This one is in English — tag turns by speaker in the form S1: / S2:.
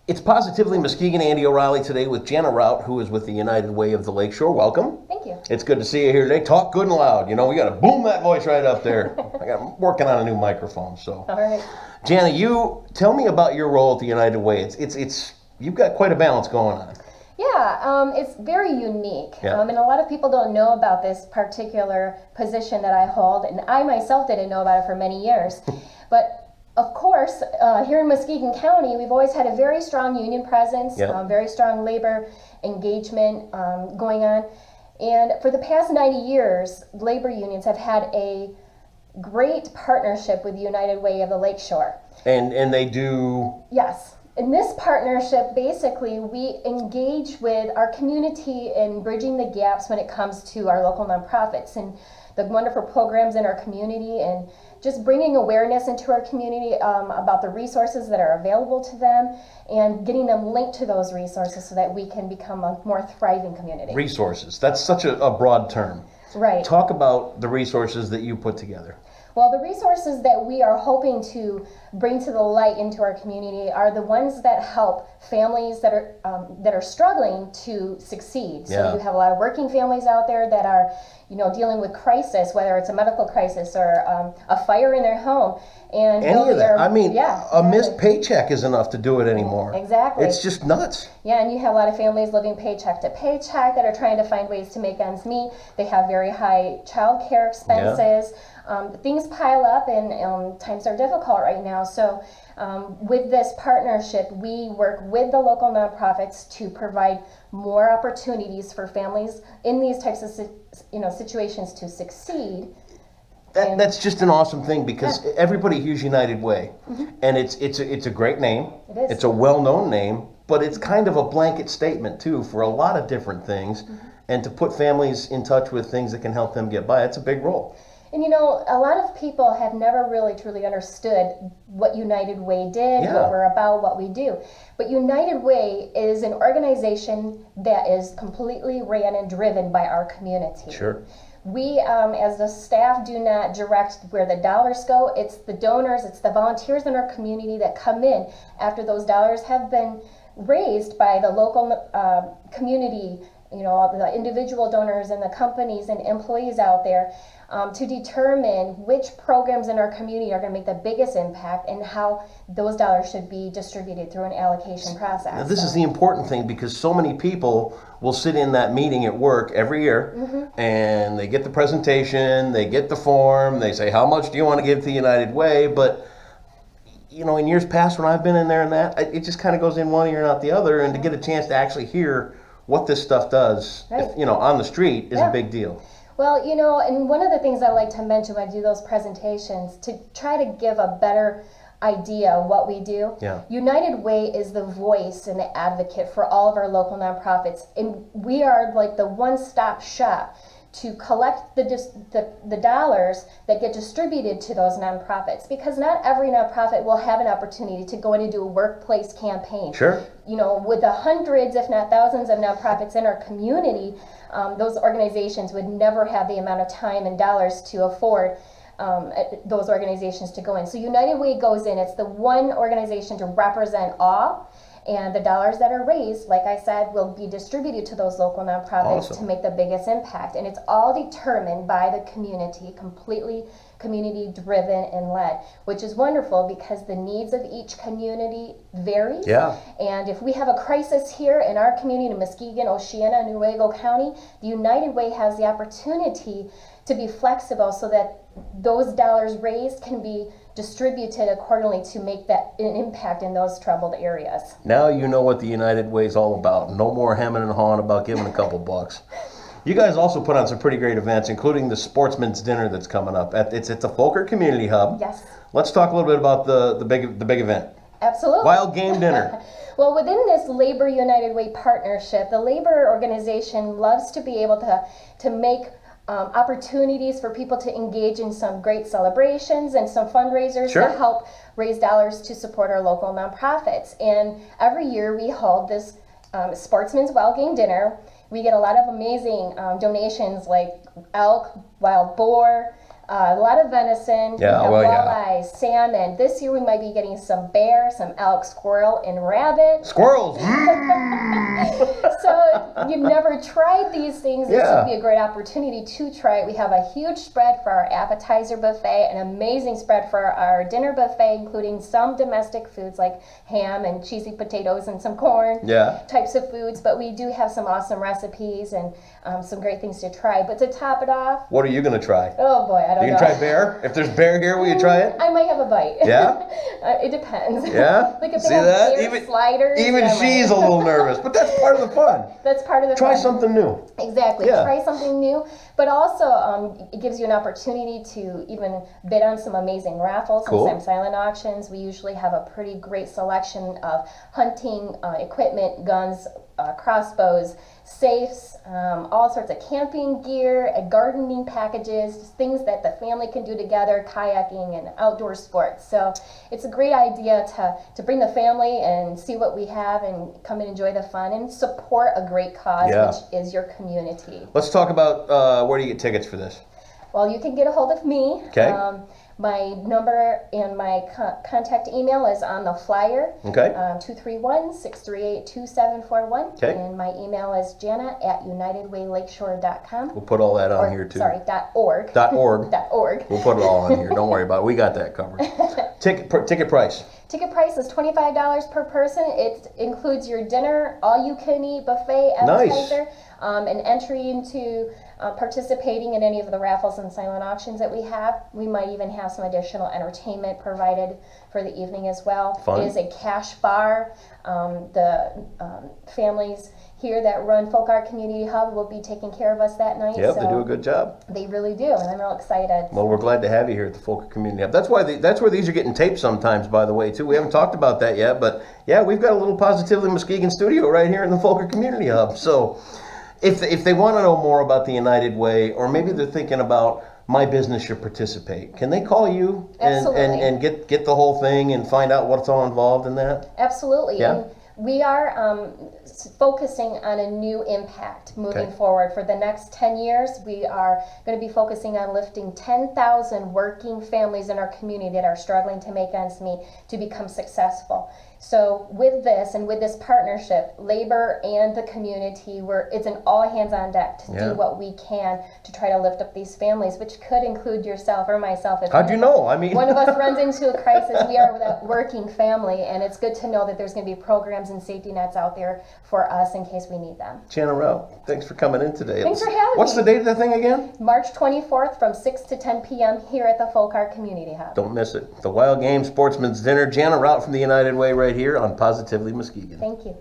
S1: It's Positively Muskegon. Andy O'Reilly today with Jana Rout, who is with the United Way of the Lakeshore. Welcome.
S2: Thank you.
S1: It's good to see you here today. Talk good and loud. You know, we got to boom that voice right up there. I'm working on a new microphone. So,
S2: all right.
S1: Jana, you tell me about your role at the United Way. It's you've got quite a balance going on.
S2: Yeah, it's very unique,
S1: Yeah.
S2: and a lot of people don't know about this particular position that I hold, and I myself didn't know about it for many years. But of course, here in Muskegon County, we've always had a very strong union presence,
S1: Yeah.
S2: very strong labor engagement going on. And for the past 90 years, labor unions have had a great partnership with the United Way of the Lakeshore.
S1: And they do.
S2: Yes. In this partnership, basically, we engage with our community in bridging the gaps when it comes to our local nonprofits and the wonderful programs in our community, and just bringing awareness into our community about the resources that are available to them and getting them linked to those resources so that we can become a more thriving community.
S1: Resources. That's such a broad term.
S2: Right.
S1: Talk about the resources that you put together.
S2: Well, the resources that we are hoping to bring to the light into our community are the ones that help families that are struggling to succeed. So
S1: Yeah.
S2: you have a lot of working families out there that are, dealing with crisis, whether it's a medical crisis or a fire in their home. And
S1: Any of that. I mean,
S2: yeah,
S1: a missed paycheck is enough to do it anymore.
S2: Exactly.
S1: It's just nuts.
S2: Yeah, and you have a lot of families living paycheck to paycheck that are trying to find ways to make ends meet. They have very high child care expenses. Things pile up, and times are difficult right now. So with this partnership, we work with the local nonprofits to provide more opportunities for families in these types of situations to succeed.
S1: That's just an awesome thing, because everybody hears United Way, and it's a great name.
S2: It is.
S1: It's a well-known name, but it's kind of a blanket statement too for a lot of different things, and to put families in touch with things that can help them get by. It's a big role.
S2: And a lot of people have never really truly understood what United Way did,
S1: Yeah.
S2: what we're about, what we do. But United Way is an organization that is completely ran and driven by our community.
S1: Sure.
S2: We, as the staff, do not direct where the dollars go. It's the donors, it's the volunteers in our community that come in after those dollars have been raised by the local community, the individual donors and the companies and employees out there, to determine which programs in our community are going to make the biggest impact and how those dollars should be distributed through an allocation process.
S1: Now, this is the important thing, because so many people will sit in that meeting at work every year, and they get the presentation, they get the form, they say, how much do you want to give to the United Way? But in years past when I've been in there and that, it just kind of goes in one ear and out the other, and to get a chance to actually hear what this stuff does,
S2: Right.
S1: on the street is
S2: Yeah.
S1: a big deal.
S2: Well, and one of the things I like to mention when I do those presentations, to try to give a better idea of what we do.
S1: Yeah.
S2: United Way is the voice and the advocate for all of our local nonprofits, and we are like the one-stop shop to collect the dollars that get distributed to those nonprofits, because not every nonprofit will have an opportunity to go in and do a workplace campaign.
S1: Sure.
S2: With the hundreds, if not thousands, of nonprofits in our community, those organizations would never have the amount of time and dollars to afford those organizations to go in. So United Way goes in. It's the one organization to represent all. And the dollars that are raised, like I said, will be distributed to those local nonprofits
S1: Awesome.
S2: to make the biggest impact. And it's all determined by the community, completely community driven and led, which is wonderful because the needs of each community vary.
S1: Yeah.
S2: And if we have a crisis here in our community in Muskegon, Oceana, Newaygo County, the United Way has the opportunity to be flexible so that those dollars raised can be distributed accordingly to make that an impact in those troubled areas.
S1: Now you know what the United Way is all about. No more hemming and hawing about giving a couple bucks. You guys also put on some pretty great events, including the Sportsman's Dinner that's coming up. It's at the Folkert Community Hub.
S2: Yes.
S1: Let's talk a little bit about the big event.
S2: Absolutely.
S1: Wild Game Dinner.
S2: Well, within this Labor United Way partnership, the labor organization loves to be able to make opportunities for people to engage in some great celebrations and some fundraisers
S1: Sure.
S2: to help raise dollars to support our local nonprofits. And every year we hold this Sportsman's Wild Game Dinner. We get a lot of amazing donations like elk, wild boar, A lot of venison,
S1: Yeah,
S2: we have
S1: well, yeah.
S2: walleye, salmon. This year we might be getting some bear, some elk, squirrel, and rabbit.
S1: Squirrels.
S2: So you've never tried these things. This
S1: Yeah.
S2: would be a great opportunity to try it. We have a huge spread for our appetizer buffet, an amazing spread for our dinner buffet, including some domestic foods like ham and cheesy potatoes and some corn
S1: Yeah.
S2: types of foods. But we do have some awesome recipes and some great things to try. But to top it off,
S1: What are you going to try?
S2: oh boy, I don't
S1: You
S2: know.
S1: can try bear? If there's bear here, will you try it?
S2: I might have a bite.
S1: Yeah?
S2: It depends.
S1: Yeah?
S2: Like if
S1: See
S2: they have
S1: that?
S2: beer sliders.
S1: Even
S2: I
S1: she's a
S2: might.
S1: little nervous, but that's part of the fun.
S2: That's part of the
S1: Try
S2: fun.
S1: something new.
S2: Exactly.
S1: Yeah.
S2: Try something new, but also it gives you an opportunity to even bid on some amazing raffles
S1: Cool.
S2: and some silent auctions. We usually have a pretty great selection of hunting equipment, guns, crossbows, safes, all sorts of camping gear, gardening packages, just things that the family can do together, kayaking and outdoor sports. So it's a great idea to bring the family and see what we have and come and enjoy the fun and support a great cause,
S1: Yeah.
S2: which is your community.
S1: Let's talk about where do you get tickets for this?
S2: Well, you can get a hold of me.
S1: Okay.
S2: My number and my contact email is on the flyer.
S1: Okay.
S2: 231-638-2741.
S1: Okay.
S2: And my email is jana@unitedwaylakeshore.com.
S1: We'll put all that on here too.
S2: Sorry, .org.
S1: .org.
S2: .org.
S1: We'll put it all on here. Don't worry about it. We got that covered. Ticket price.
S2: Ticket price is $25 per person. It includes your dinner, all-you-can-eat buffet, appetizer, an entry into participating in any of the raffles and silent auctions that we have. We might even have some additional entertainment provided for the evening as well.
S1: Fun.
S2: It is a cash bar. The families here that run Folkert Community Hub will be taking care of us that night.
S1: Yep,
S2: so
S1: they do a good job.
S2: They really do, and I'm real excited.
S1: Well, we're glad to have you here at the Folkert Community Hub. That's why that's where these are getting taped sometimes, by the way, too. We haven't talked about that yet, but yeah, we've got a little Positively Muskegon studio right here in the Folkert Community Hub. So if they want to know more about the United Way, or maybe they're thinking about my business should participate, can they call you and get the whole thing and find out what's all involved in that?
S2: Absolutely.
S1: Yeah.
S2: And we are focusing on a new impact moving
S1: Okay.
S2: forward. For the next 10 years, we are going to be focusing on lifting 10,000 working families in our community that are struggling to make ends meet to become successful. So with this and with this partnership, labor and the community, it's an all hands on deck to
S1: Yeah.
S2: do what we can to try to lift up these families, which could include yourself or myself. If
S1: How'd you know? I mean,
S2: one of us runs into a crisis, we are that working family, and it's good to know that there's going to be programs and safety nets out there for us in case we need them.
S1: Jana Rao, thanks for coming in today.
S2: Thanks for having
S1: What's
S2: me.
S1: the date of the thing again?
S2: March 24th from 6 to 10 p.m. here at the Folkert Community Hub.
S1: Don't miss it. The Wild Game Sportsman's Dinner. Jana Rao from the United Way right here on Positively Muskegon.
S2: Thank you.